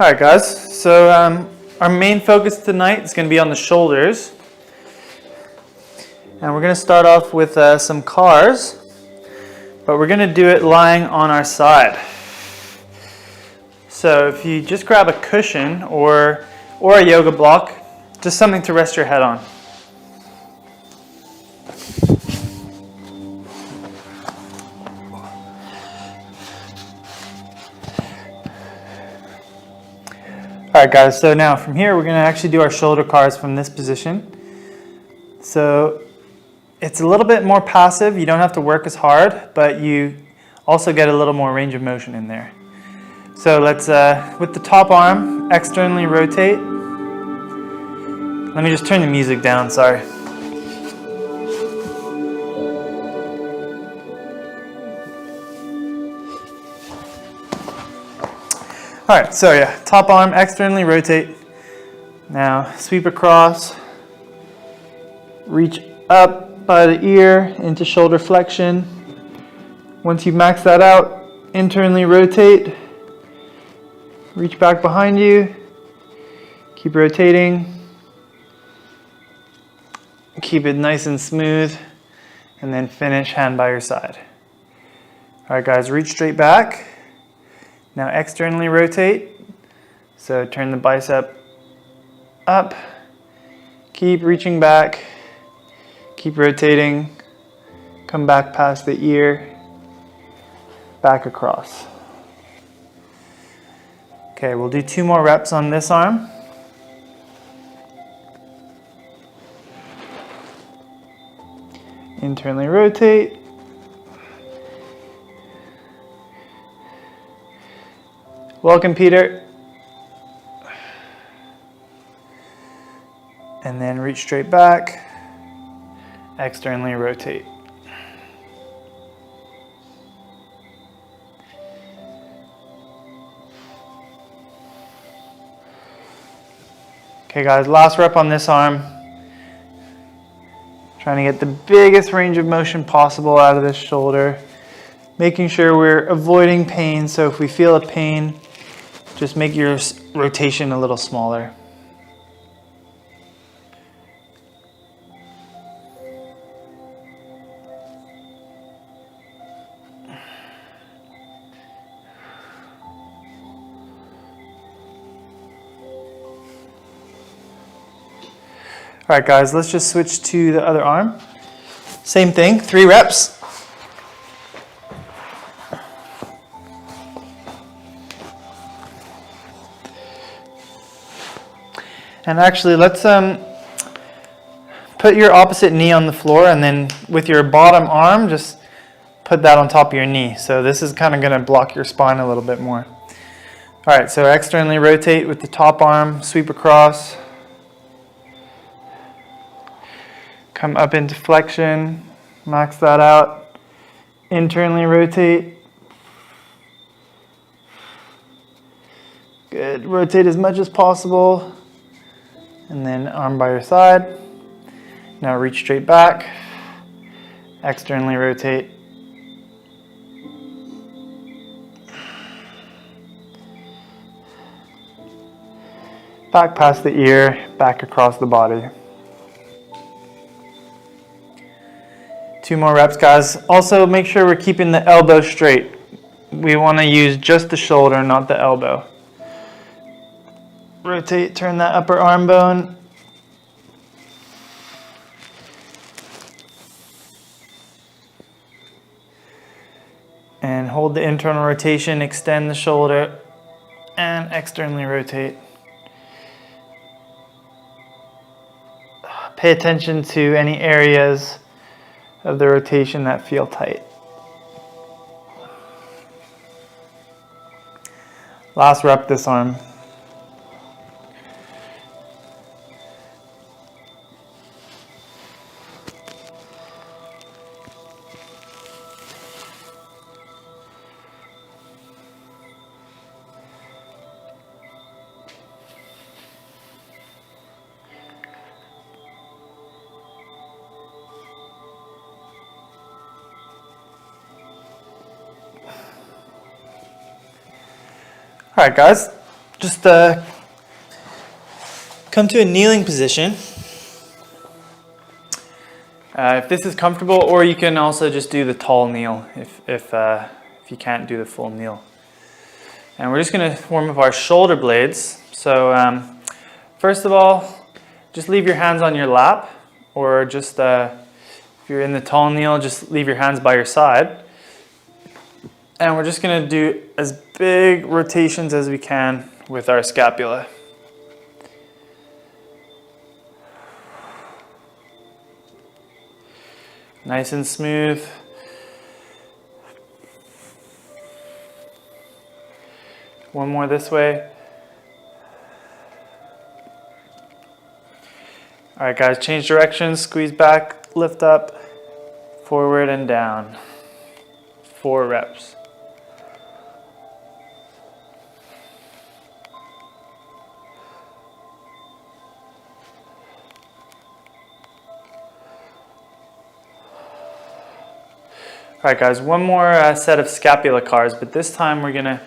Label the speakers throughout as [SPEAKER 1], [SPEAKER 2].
[SPEAKER 1] All right, guys, so our main focus tonight is going to be on the shoulders. And we're going to start off with some cars, but we're going to do it lying on our side. So if you just grab a cushion or a yoga block, just something to rest your head on. All right, guys, so now from here, we're going to actually do our shoulder cars from this position. So it's a little bit more passive. You don't have to work as hard, but you also get a little more range of motion in there. So let's, with the top arm, externally rotate. Let me just turn the music down, sorry. All right, so yeah, top arm, externally rotate. Now sweep across, reach up by the ear into shoulder flexion. Once you've maxed that out, internally rotate, reach back behind you, keep rotating, keep it nice and smooth, and then finish hand by your side. All right, guys, reach straight back. Now externally rotate, so turn the bicep up, keep reaching back, keep rotating, come back past the ear, back across. Okay, we'll do 2 more reps on this arm. Internally rotate. Welcome, Peter. And then reach straight back, externally rotate. Okay, guys, last rep on this arm. Trying to get the biggest range of motion possible out of this shoulder. Making sure we're avoiding pain, so if we feel a pain, just make your rotation a little smaller. All right, guys, let's just switch to the other arm. Same thing, 3 reps. And actually, let's put your opposite knee on the floor, and then with your bottom arm, just put that on top of your knee. So this is kind of going to block your spine a little bit more. All right, so externally rotate with the top arm, sweep across. Come up into flexion, max that out. Internally rotate. Good, rotate as much as possible. And then arm by your side. Now reach straight back, externally rotate. Back past the ear, back across the body. 2 more reps, guys. Also make sure we're keeping the elbow straight. We want to use just the shoulder, not the elbow. Rotate, turn that upper arm bone. And hold the internal rotation, extend the shoulder, and externally rotate. Pay attention to any areas of the rotation that feel tight. Last rep this arm. All right, guys. just come to a kneeling position. If this is comfortable, or you can also just do the tall kneel if you can't do the full kneel. And we're just going to warm up our shoulder blades. So first of all, just leave your hands on your lap, or just if you're in the tall kneel, just leave your hands by your side. And we're just going to do as big rotations as we can with our scapula. Nice and smooth. One more this way. All right, guys, change direction, squeeze back, lift up, forward and down. 4 reps. All right, guys, one more set of scapula cars, but this time we're gonna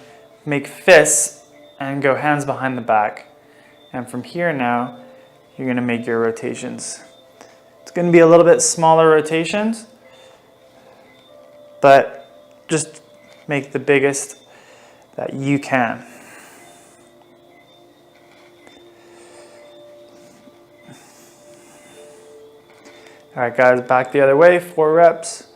[SPEAKER 1] make fists and go hands behind the back. And from here now, you're gonna make your rotations. It's gonna be a little bit smaller rotations, but just make the biggest that you can. All right, guys, back the other way, 4 reps.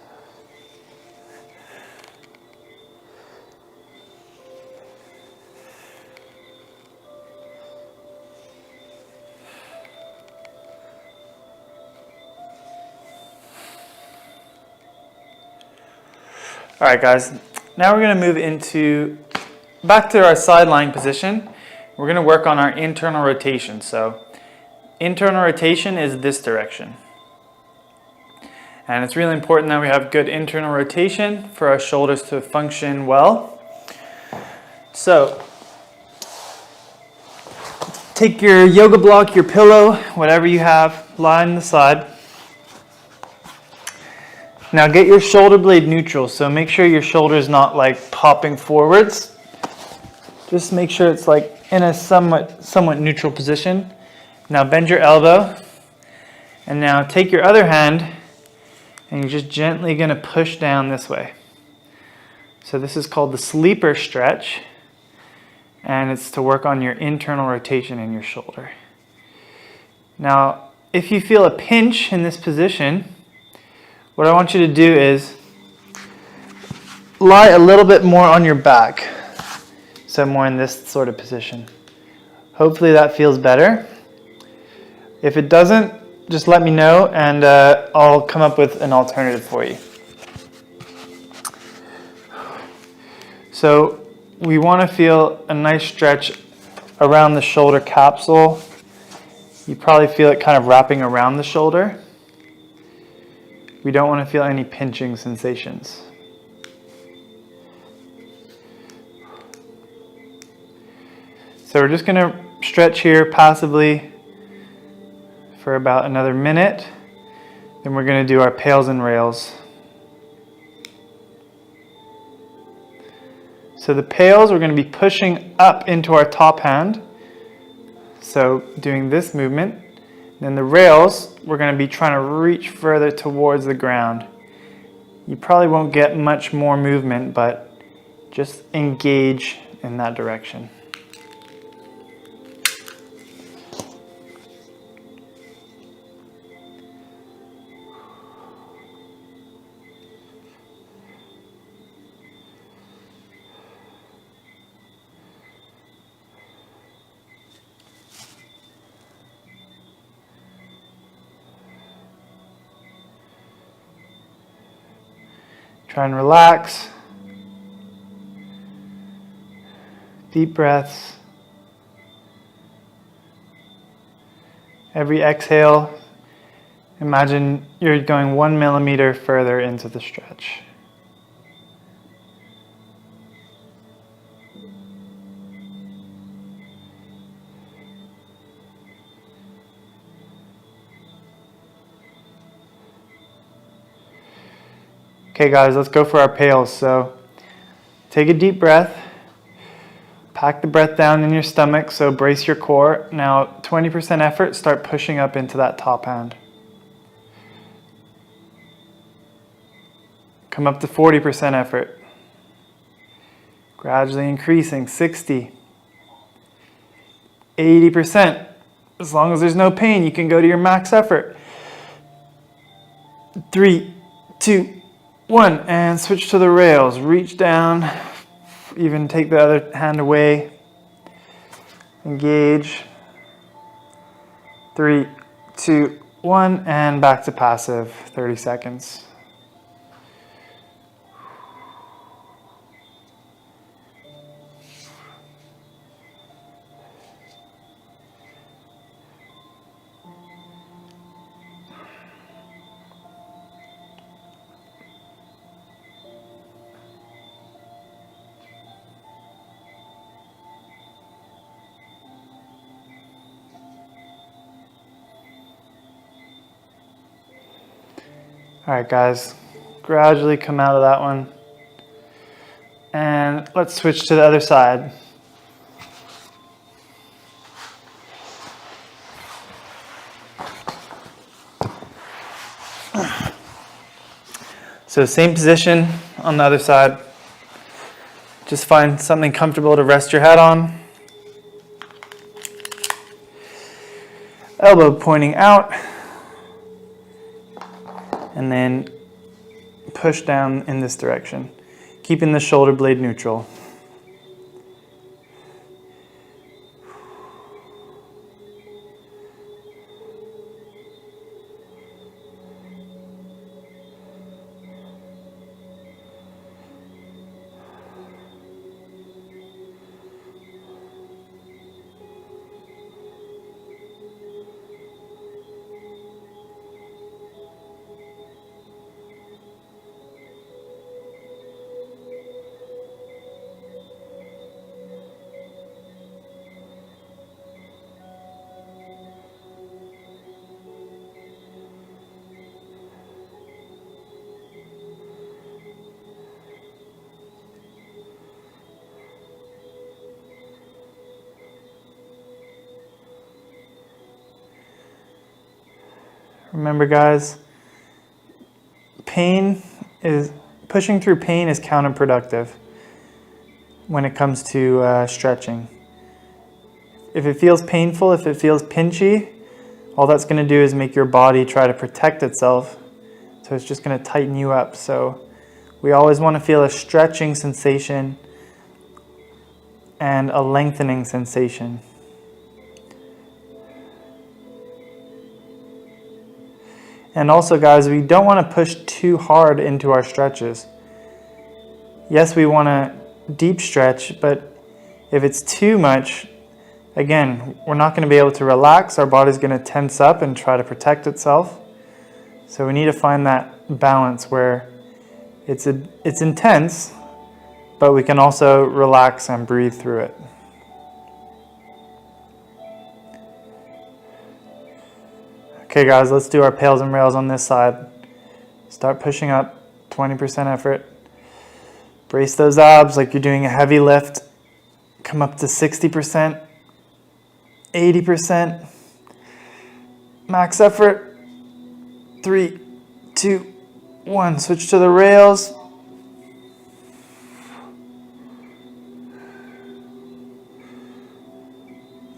[SPEAKER 1] All right, guys, now we're going to move back to our side lying position. We're going to work on our internal rotation. So internal rotation is this direction. And it's really important that we have good internal rotation for our shoulders to function well. So take your yoga block, your pillow, whatever you have, lie on the side. Now get your shoulder blade neutral, so make sure your shoulder is not like popping forwards. Just make sure it's like in a somewhat neutral position. Now bend your elbow, and now take your other hand, and you're just gently going to push down this way. So this is called the sleeper stretch, and it's to work on your internal rotation in your shoulder. Now, if you feel a pinch in this position, what I want you to do is lie a little bit more on your back. So more in this sort of position. Hopefully that feels better. If it doesn't, just let me know and I'll come up with an alternative for you. So we want to feel a nice stretch around the shoulder capsule. You probably feel it kind of wrapping around the shoulder. We don't want to feel any pinching sensations. So we're just going to stretch here passively for about another minute. Then we're going to do our pails and rails. So the pails, we're going to be pushing up into our top hand. So doing this movement. Then the rails, we're going to be trying to reach further towards the ground. You probably won't get much more movement, but just engage in that direction. Try and relax. Deep breaths. Every exhale, imagine you're going 1 millimeter further into the stretch. Okay guys, let's go for our pails. So take a deep breath, Pack the breath down in your stomach, so brace your core. Now 20% effort, start pushing up into that top hand. Come up to 40% effort. Gradually increasing, 60, 80%. As long as there's no pain, you can go to your max effort. 3, 2, 1, and switch to the rails. Reach down, even take the other hand away. Engage. 3, 2, 1, and back to passive, 30 seconds. All right, guys, gradually come out of that one. And let's switch to the other side. So same position on the other side. Just find something comfortable to rest your head on. Elbow pointing out. And then push down in this direction, keeping the shoulder blade neutral. Remember, guys, pushing through pain is counterproductive when it comes to stretching. If it feels painful, if it feels pinchy, all that's going to do is make your body try to protect itself. So it's just going to tighten you up. So we always want to feel a stretching sensation and a lengthening sensation. And also, guys, we don't want to push too hard into our stretches. Yes, we want to deep stretch, but if it's too much, again, we're not going to be able to relax. Our body's going to tense up and try to protect itself. So we need to find that balance where it's intense, but we can also relax and breathe through it. Okay, guys, let's do our pails and rails on this side. Start pushing up, 20% effort. Brace those abs like you're doing a heavy lift. Come up to 60%, 80%. Max effort. 3, 2, 1. Switch to the rails.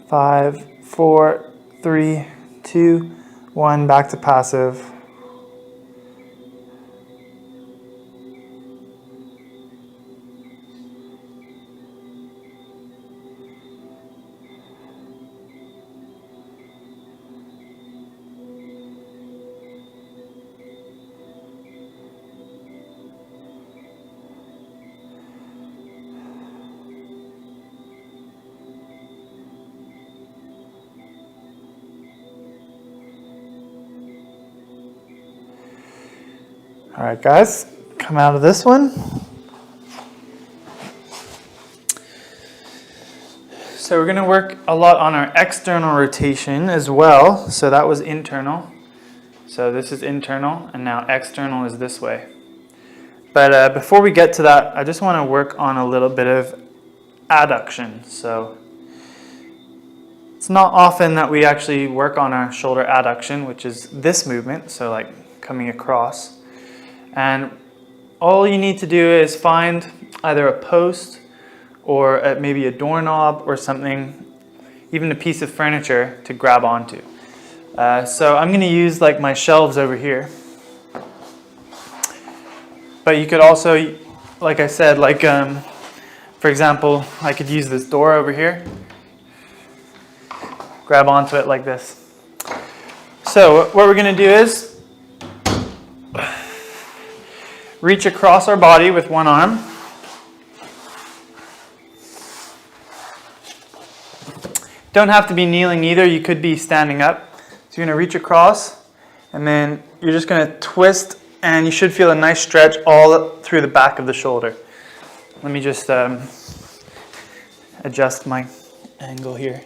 [SPEAKER 1] Five, 4, 3, 2, 1, back to passive. All right, guys, come out of this one. So we're going to work a lot on our external rotation as well. So that was internal. So this is internal, and now external is this way. But before we get to that, I just want to work on a little bit of adduction. So it's not often that we actually work on our shoulder adduction, which is this movement, so like coming across. And all you need to do is find either a post or maybe a doorknob or something, even a piece of furniture to grab onto. So I'm going to use like my shelves over here. But you could also, like I said, like for example, I could use this door over here. Grab onto it like this. So what we're going to do is reach across our body with one arm. Don't have to be kneeling either, you could be standing up. So you're going to reach across and then you're just going to twist and you should feel a nice stretch all through the back of the shoulder. Let me just adjust my angle here.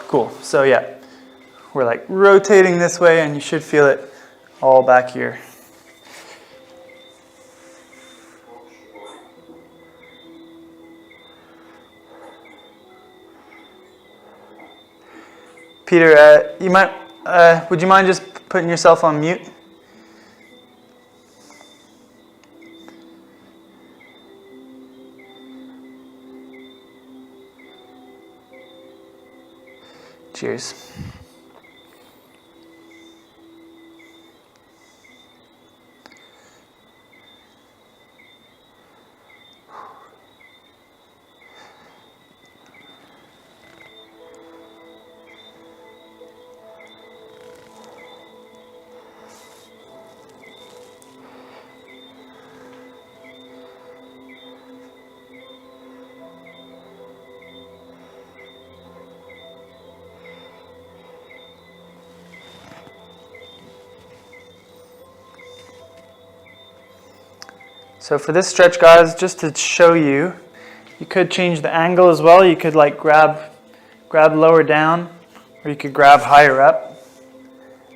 [SPEAKER 1] Cool, so yeah, we're like rotating this way and you should feel it all back here. Peter, would you mind just putting yourself on mute? Cheers. So for this stretch, guys, just to show you, you could change the angle as well. You could like grab lower down, or you could grab higher up,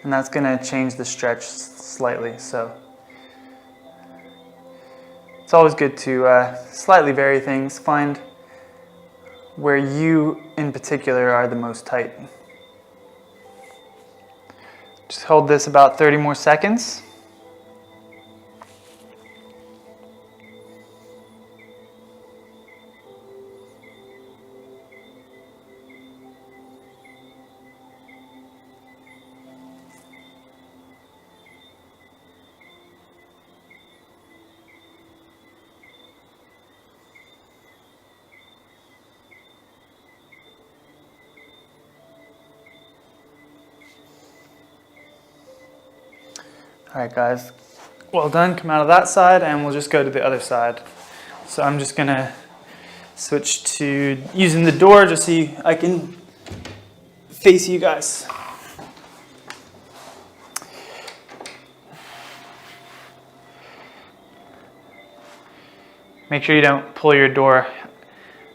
[SPEAKER 1] and that's going to change the stretch slightly. So it's always good to slightly vary things, find where you in particular are the most tight. Just hold this about 30 more seconds. All right, guys, well done. Come out of that side and we'll just go to the other side. So I'm just gonna switch to using the door just so I can face you guys. Make sure you don't pull your door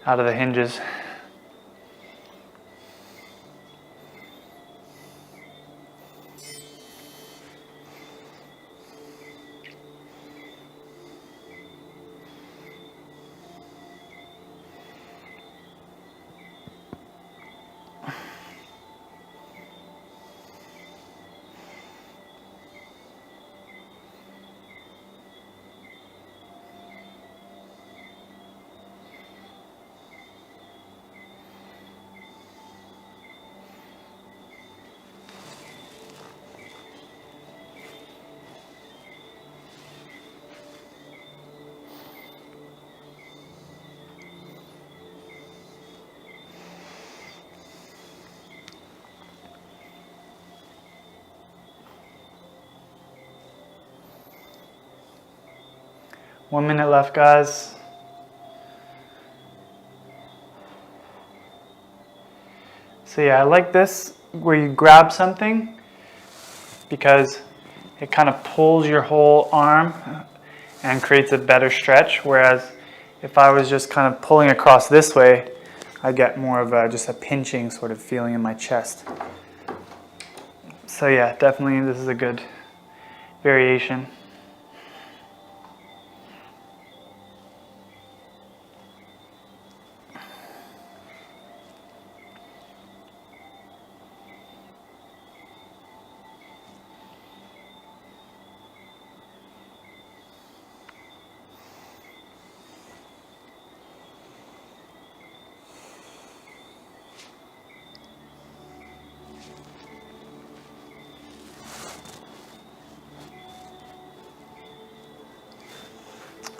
[SPEAKER 1] out of the hinges. One minute left, guys. So yeah, I like this where you grab something because it kind of pulls your whole arm and creates a better stretch. Whereas if I was just kind of pulling across this way, I get more of just a pinching sort of feeling in my chest. So yeah, definitely this is a good variation.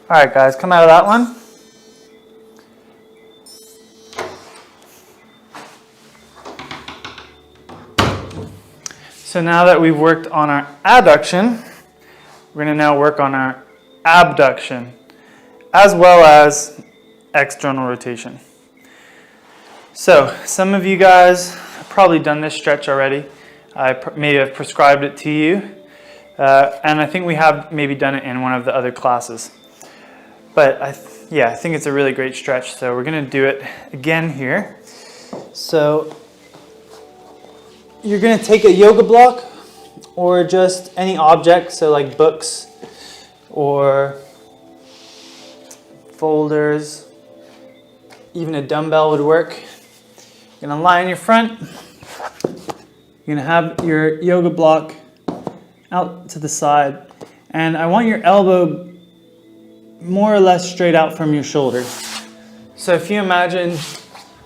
[SPEAKER 1] All right, guys, come out of that one. So now that we've worked on our adduction, we're going to now work on our abduction, as well as external rotation. So some of you guys have probably done this stretch already. I may have prescribed it to you, and I think we have maybe done it in one of the other classes. But I think it's a really great stretch, so we're going to do it again here. So you're going to take a yoga block or just any object, so like books or folders, even a dumbbell would work. You're going to lie on your front. You're going to have your yoga block out to the side, and I want your elbow more or less straight out from your shoulder. So if you imagine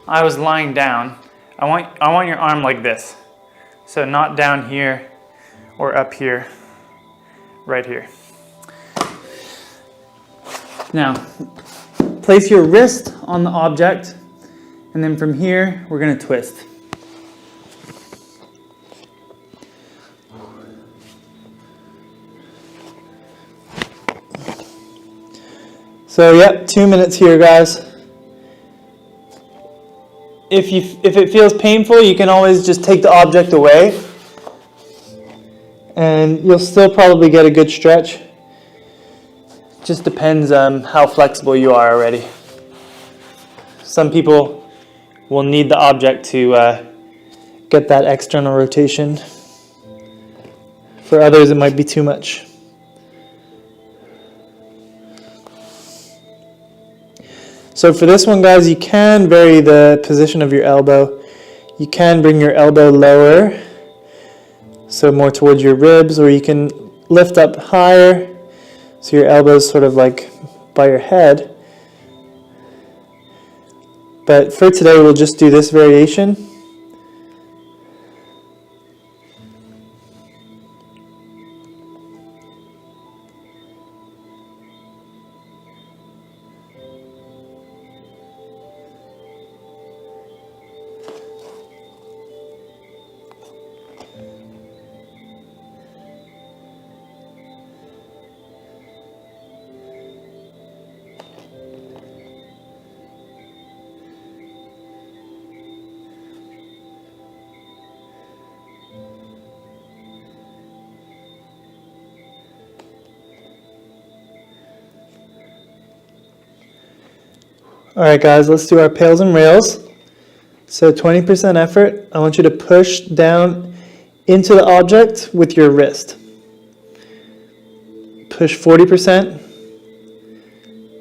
[SPEAKER 1] I was lying down, I want your arm like this. So not down here or up here, right here. Now, place your wrist on the object, and then from here, we're going to twist. So yep, 2 minutes here, guys. If it feels painful, you can always just take the object away, and you'll still probably get a good stretch. Just depends on how flexible you are already. Some people will need the object to get that external rotation. For others, it might be too much. So for this one, guys, you can vary the position of your elbow. You can bring your elbow lower, so more towards your ribs, or you can lift up higher, so your elbow is sort of like by your head. But for today, we'll just do this variation. All right, guys, let's do our pails and rails. So 20% effort. I want you to push down into the object with your wrist. Push 40%,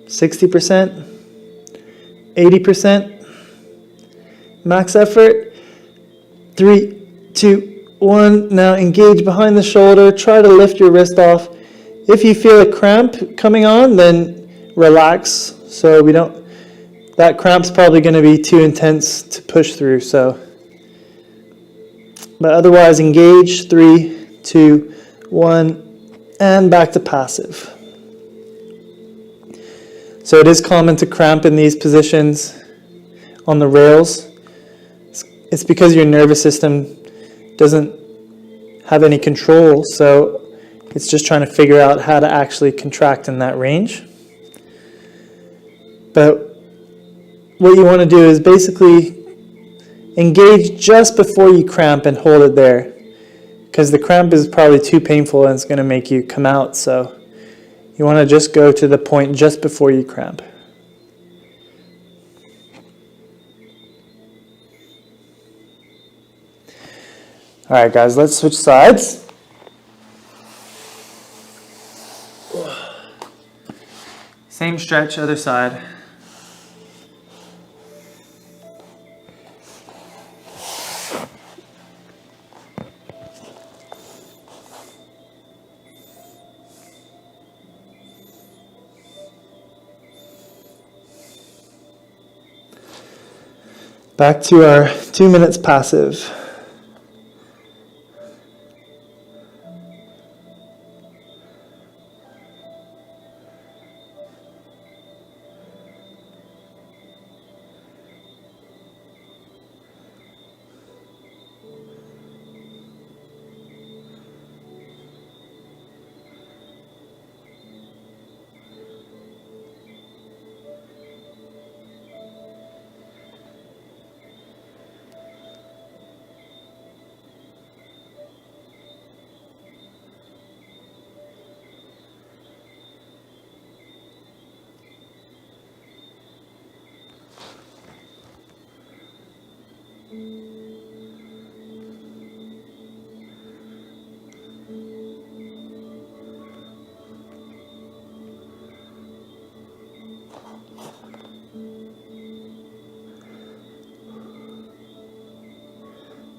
[SPEAKER 1] 60%, 80%. Max effort. 3, 2, 1. Now engage behind the shoulder. Try to lift your wrist off. If you feel a cramp coming on, then relax. So that cramp's probably going to be too intense to push through. But otherwise, engage. 3, 2, 1, and back to passive. So it is common to cramp in these positions on the rails. It's because your nervous system doesn't have any control, so it's just trying to figure out how to actually contract in that range. But what you want to do is basically engage just before you cramp and hold it there, because the cramp is probably too painful and it's going to make you come out. So you want to just go to the point just before you cramp. All right, guys, let's switch sides. Same stretch, other side. Back to our 2 minutes passive.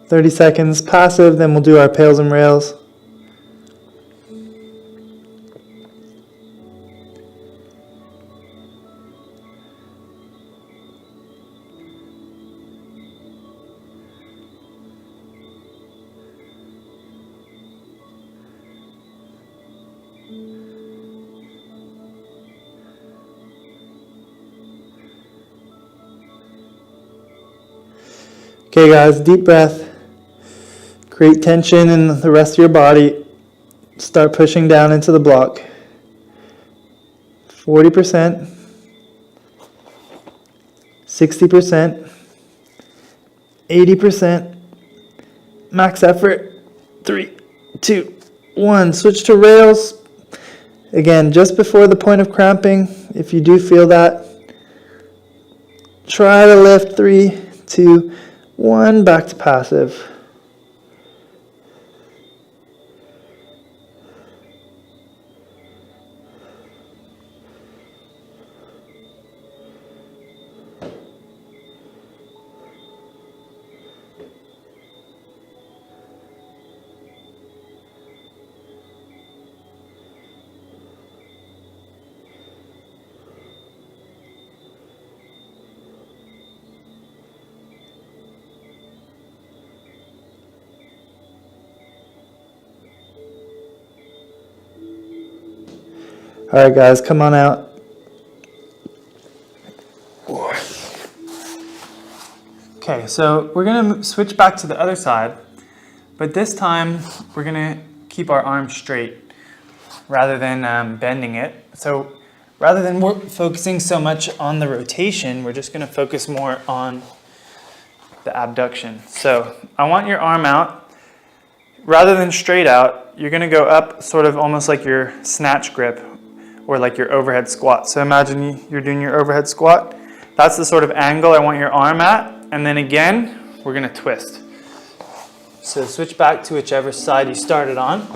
[SPEAKER 1] "30 seconds passive, then we'll do our pails and rails." Okay, guys, deep breath. Create tension in the rest of your body. Start pushing down into the block. 40%, 60%, 80%. Max effort. 3, 2, 1. Switch to rails. Again, just before the point of cramping, if you do feel that, try to lift. 3, 2, 1. Back to passive. All right, guys, come on out. Okay, so we're going to switch back to the other side, but this time we're going to keep our arms straight rather than bending it. So rather than focusing so much on the rotation, we're just going to focus more on the abduction. So I want your arm out. Rather than straight out, you're going to go up sort of almost like your snatch grip or like your overhead squat. So imagine you're doing your overhead squat. That's the sort of angle I want your arm at. And then again, we're going to twist. So switch back to whichever side you started on.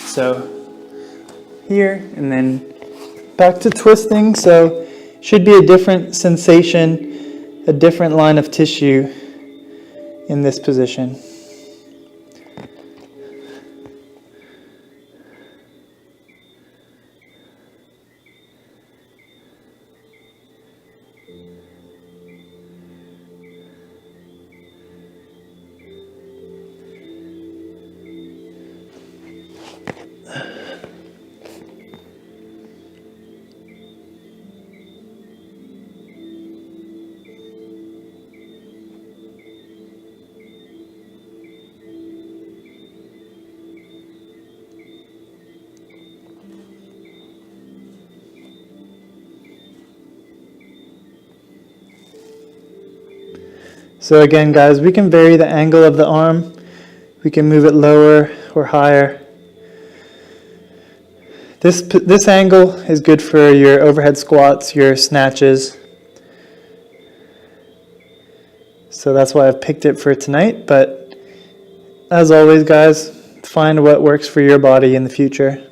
[SPEAKER 1] So here and then back to twisting. So should be a different sensation, a different line of tissue in this position. So again, guys, we can vary the angle of the arm. We can move it lower or higher. This angle is good for your overhead squats, your snatches. So that's why I've picked it for tonight, but as always, guys, find what works for your body in the future.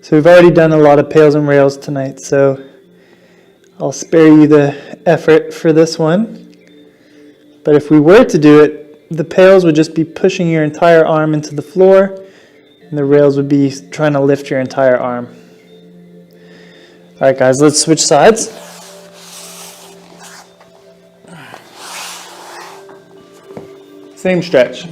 [SPEAKER 1] So we've already done a lot of pails and rails tonight, so I'll spare you the effort for this one. But if we were to do it, the pails would just be pushing your entire arm into the floor, and the rails would be trying to lift your entire arm. All right, guys, let's switch sides. Same stretch.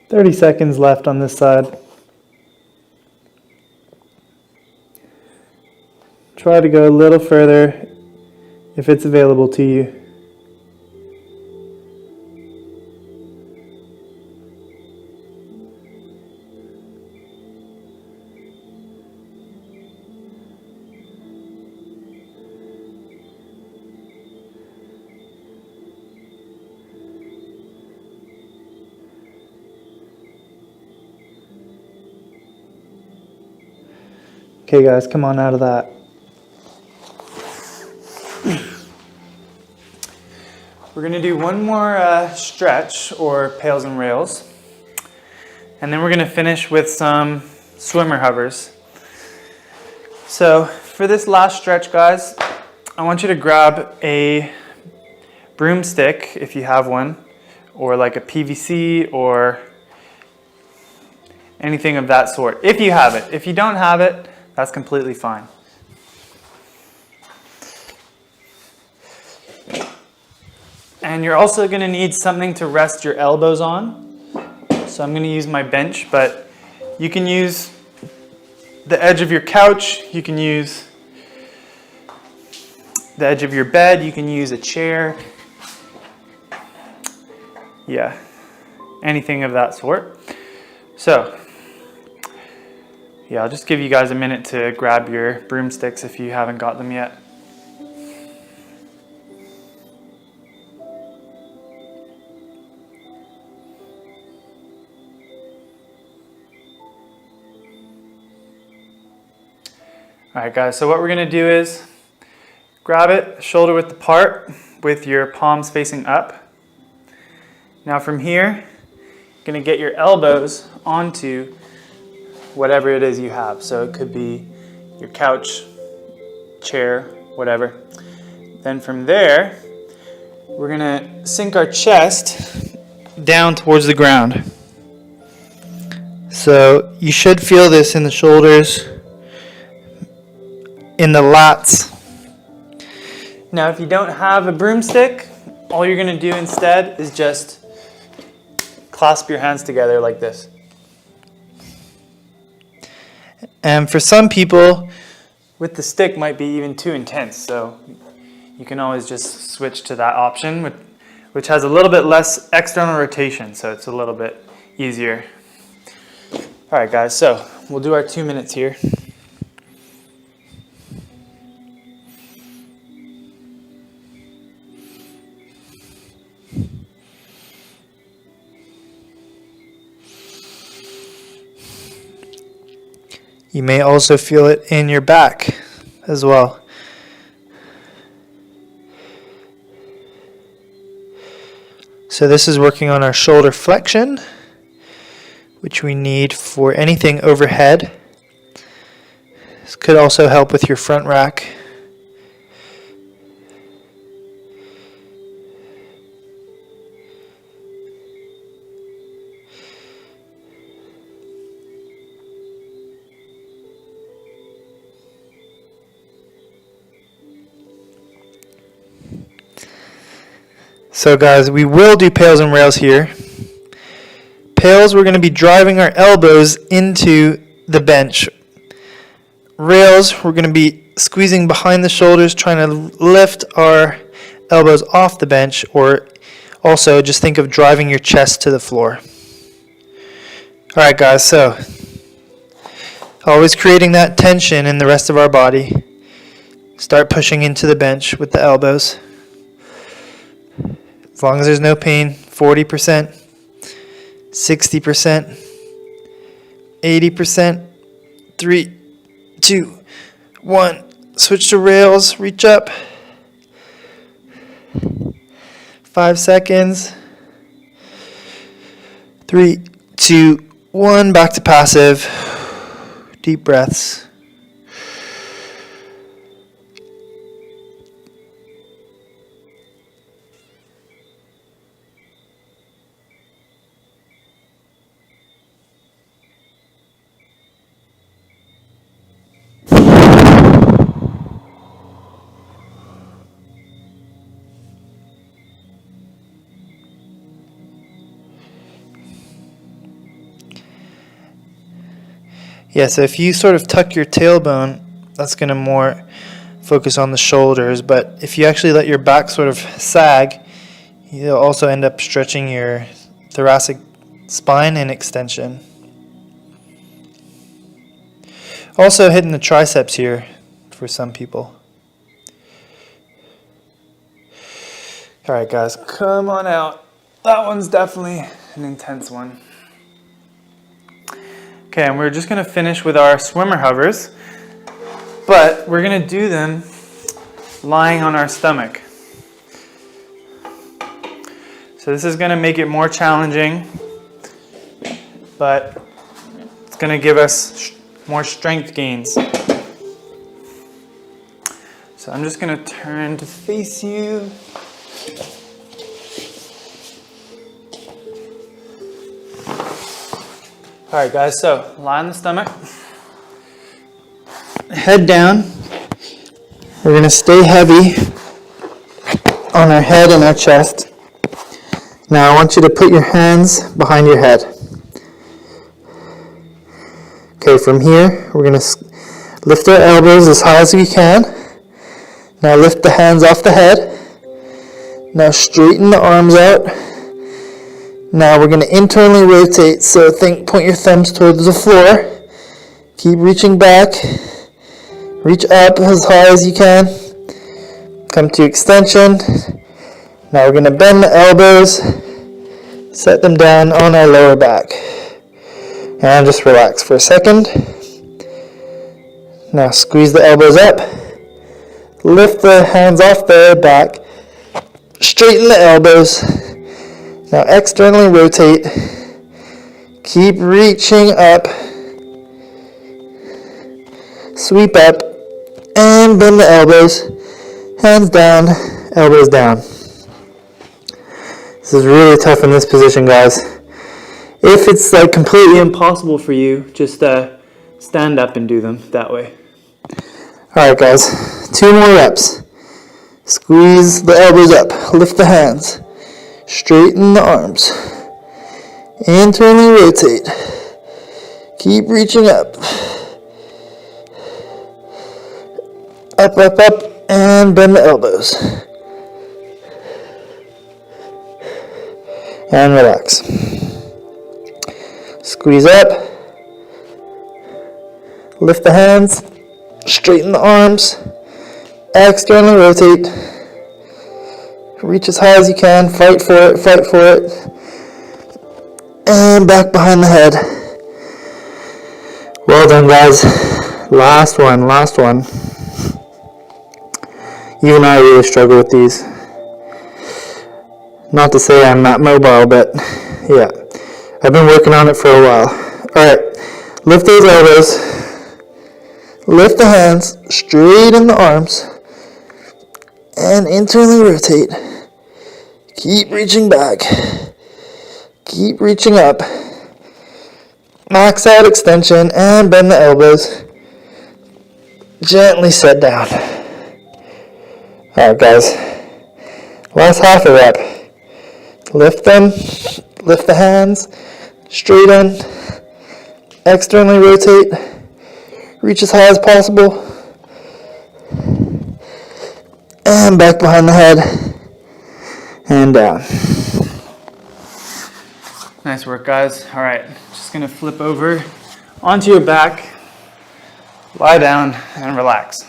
[SPEAKER 1] "30 seconds left on this side. Try to go a little further if it's available to you. Okay, guys, come on out of that. We're going to do one more stretch or pails and rails, and then we're going to finish with some swimmer hovers. So for this last stretch, guys, I want you to grab a broomstick if you have one, or like a PVC or anything of that sort, if you have it. If you don't have it, that's completely fine. And you're also going to need something to rest your elbows on. So I'm going to use my bench, but you can use the edge of your couch, you can use the edge of your bed, you can use a chair. Yeah, anything of that sort. So, yeah, I'll just give you guys a minute to grab your broomsticks if you haven't got them yet. All right, guys, so what we're going to do is grab it shoulder width apart with your palms facing up. Now from here, you're going to get your elbows onto whatever it is you have. So it could be your couch, chair, whatever. Then from there, we're going to sink our chest down towards the ground. So you should feel this in the shoulders, in the lats. Now, if you don't have a broomstick, all you're gonna do instead is just clasp your hands together like this. And for some people, with the stick might be even too intense, so you can always just switch to that option, which has a little bit less external rotation, so it's a little bit easier. All right, guys, so we'll do our 2 minutes here. You may also feel it in your back as well. So this is working on our shoulder flexion, which we need for anything overhead. This could also help with your front rack. So guys, we will do pails and rails here. Pails, we're going to be driving our elbows into the bench. Rails, we're going to be squeezing behind the shoulders, trying to lift our elbows off the bench, or also just think of driving your chest to the floor. Alright guys, so always creating that tension in the rest of our body. Start pushing into the bench with the elbows. As long as there's no pain, 40%, 60%, 80%, 3, 2, 1. Switch to rails, reach up. 5 seconds. 3, 2, 1. Back to passive. Deep breaths. Yeah, so if you sort of tuck your tailbone, that's going to more focus on the shoulders. But if you actually let your back sort of sag, you'll also end up stretching your thoracic spine and extension. Also hitting the triceps here for some people. All right, guys, come on out. That one's definitely an intense one. Okay, and we're just going to finish with our swimmer hovers, but we're going to do them lying on our stomach. So this is going to make it more challenging, but it's going to give us more strength gains. So I'm just going to turn to face you. Alright guys, so lie on the stomach, head down. We're going to stay heavy on our head and our chest. Now I want you to put your hands behind your head. Okay, from here we're going to lift our elbows as high as we can. Now lift the hands off the head. Now straighten the arms out. Now we're going to internally rotate, so point your thumbs towards the floor. Keep reaching back. Reach up as high as you can. Come to extension. Now we're going to bend the elbows. Set them down on our lower back. And just relax for a second. Now squeeze the elbows up. Lift the hands off the back. Straighten the elbows. Now externally rotate. Keep reaching up. Sweep up and bend the elbows. Hands down, elbows down. This is really tough in this position, guys. If it's like completely impossible for you, just stand up and do them that way. Alright guys, 2 more reps.
[SPEAKER 2] Squeeze the elbows up, lift the hands, straighten the arms, internally rotate, keep reaching up, up, up, up, and bend the elbows, and relax. Squeeze up, lift the hands, straighten the arms, externally rotate, reach as high as you can, fight for it, and back behind the head. Well done, guys. Last one. Even I really struggle with these. Not to say I'm not mobile, but yeah, I've been working on it for a while. Alright, lift those elbows, lift the hands, straighten the arms, and internally rotate. Keep reaching back, keep reaching up. Max out extension and bend the elbows. Gently set down. Alright, guys, last half a rep. Lift them, lift the hands, straighten, externally rotate, reach as high as possible, and back behind the head, and down.
[SPEAKER 1] Nice work, guys. All right, just gonna flip over onto your back, lie down, and relax.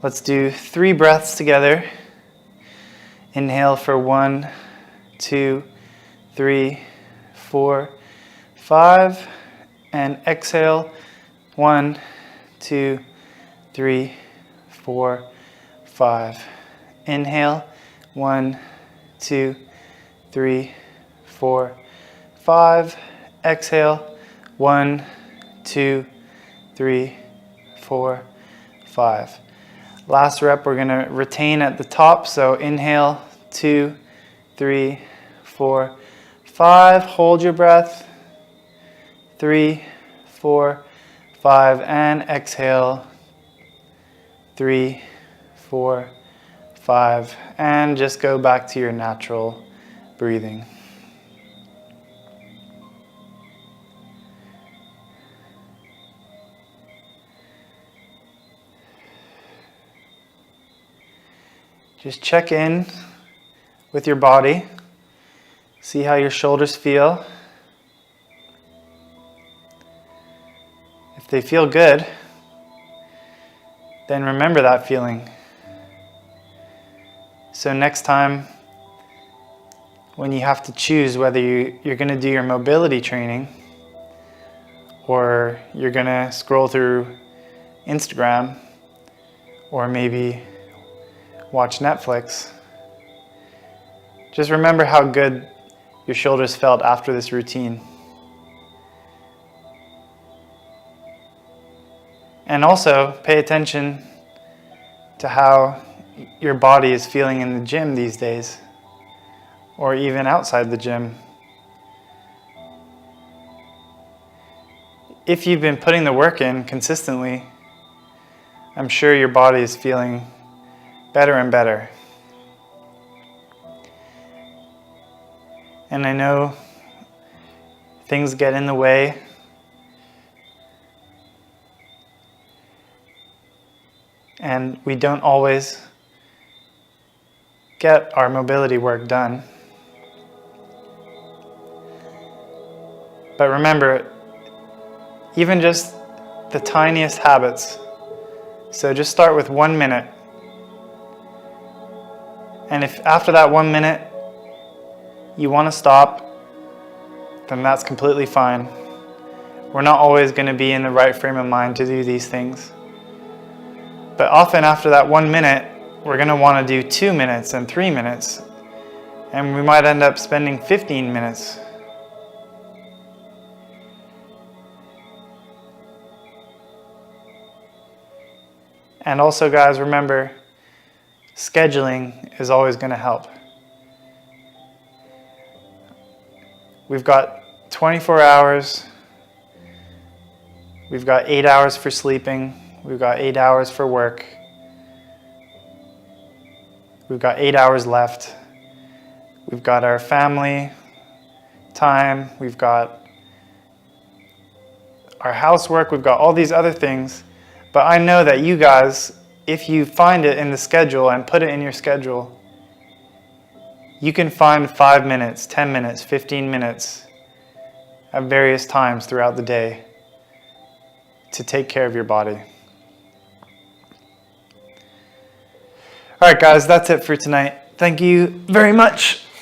[SPEAKER 1] Let's do 3 breaths together. Inhale for 1, 2, 3, 4, 5, and exhale 1, 2, 3, 4, 5. Inhale 1, 2, 3, 4, 5. Exhale 1, 2, 3, 4, 5. Last rep, we're going to retain at the top. So inhale, 2, 3, 4, 5. Hold your breath. 3, 4, 5. And exhale. 3, 4, 5. And just go back to your natural breathing. Just check in with your body. See how your shoulders feel. If they feel good, then remember that feeling. So next time, when you have to choose whether you're going to do your mobility training or you're going to scroll through Instagram or maybe watch Netflix, just remember how good your shoulders felt after this routine. And also pay attention to how your body is feeling in the gym these days, or even outside the gym. If you've been putting the work in consistently, I'm sure your body is feeling better and better. And I know things get in the way. And we don't always get our mobility work done. But remember, even just the tiniest habits. So just start with 1 minute. And if after that 1 minute you want to stop, then that's completely fine. We're not always going to be in the right frame of mind to do these things. But often after that 1 minute, we're going to want to do 2 minutes and 3 minutes. And we might end up spending 15 minutes. And also, guys, remember, scheduling is always going to help. We've got 24 hours. We've got 8 hours for sleeping. We've got 8 hours for work. We've got 8 hours left. We've got our family time. We've got our housework. We've got all these other things. But I know that you guys, if you find it in the schedule and put it in your schedule, you can find 5 minutes, 10 minutes, 15 minutes at various times throughout the day to take care of your body. All right, guys, that's it for tonight. Thank you very much